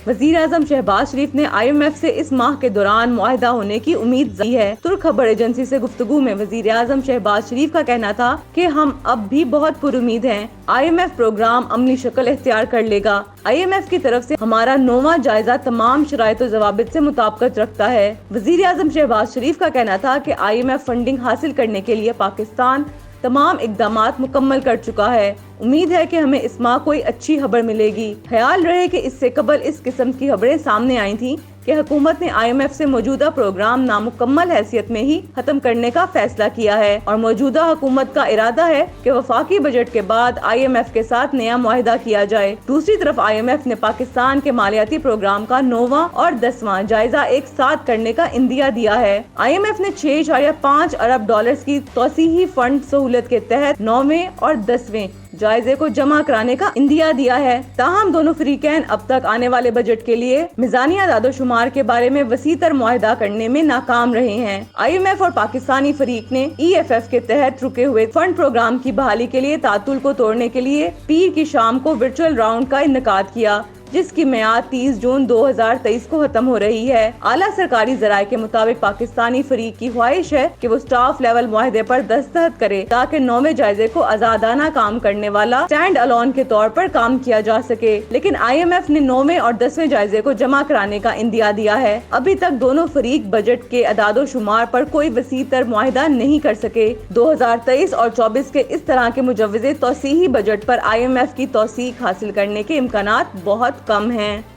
وزیر اعظم شہباز شریف نے IMF سے اس ماہ کے دوران معاہدہ ہونے کی امید ظاہر ہے۔ ترک خبر ایجنسی سے گفتگو میں وزیر اعظم شہباز شریف کا کہنا تھا کہ ہم اب بھی بہت پر امید ہیں، IMF پروگرام عملی شکل اختیار کر لے گا۔ IMF کی طرف سے ہمارا 9واں جائزہ تمام شرائط و ضوابط سے مطابقت رکھتا ہے۔ وزیر اعظم شہباز شریف کا کہنا تھا کہ IMF فنڈنگ حاصل کرنے کے لیے پاکستان تمام اقدامات مکمل کر چکا ہے۔ امید ہے کہ ہمیں اس ماہ کوئی اچھی خبر ملے گی۔ خیال رہے کہ اس سے قبل اس قسم کی خبریں سامنے آئی تھیں کہ حکومت نے IMF سے موجودہ پروگرام نامکمل حیثیت میں ہی ختم کرنے کا فیصلہ کیا ہے اور موجودہ حکومت کا ارادہ ہے کہ وفاقی بجٹ کے بعد IMF کے ساتھ نیا معاہدہ کیا جائے۔ دوسری طرف IMF نے پاکستان کے مالیاتی پروگرام کا 9واں اور 10واں جائزہ ایک ساتھ کرنے کا عندیہ دیا ہے۔ IMF نے $6.5 ارب کی توسیعی فنڈ سہولت کے تحت 9ویں اور 10ویں جائزے کو جمع کرانے کا عندیہ دیا ہے۔ تاہم دونوں فریقین اب تک آنے والے بجٹ کے لیے میزانیہ اعداد و شمار کے بارے میں وسیع تر معاہدہ کرنے میں ناکام رہے ہیں۔ IMF اور پاکستانی فریق نے EFF کے تحت رکے ہوئے فنڈ پروگرام کی بحالی کے لیے تعطل کو توڑنے کے لیے پیر کی شام کو ورچوئل راؤنڈ کا انعقاد کیا، جس کی میعاد 30 جون 2023 کو ختم ہو رہی ہے۔ اعلیٰ سرکاری ذرائع کے مطابق پاکستانی فریق کی خواہش ہے کہ وہ اسٹاف لیول معاہدے پر دستخط کرے تاکہ 9ویں جائزے کو آزادانہ کام کرنے والا اسٹینڈ الون کے طور پر کام کیا جا سکے، لیکن IMF نے 9ویں اور 10ویں جائزے کو جمع کرانے کا عندیہ دیا ہے۔ ابھی تک دونوں فریق بجٹ کے اعداد و شمار پر کوئی وسیع تر معاہدہ نہیں کر سکے۔ 2023 اور 24 کے اس طرح کے مجوزے توسیعی بجٹ پر IMF کی توثیق حاصل کرنے کے امکانات بہت کم ہیں۔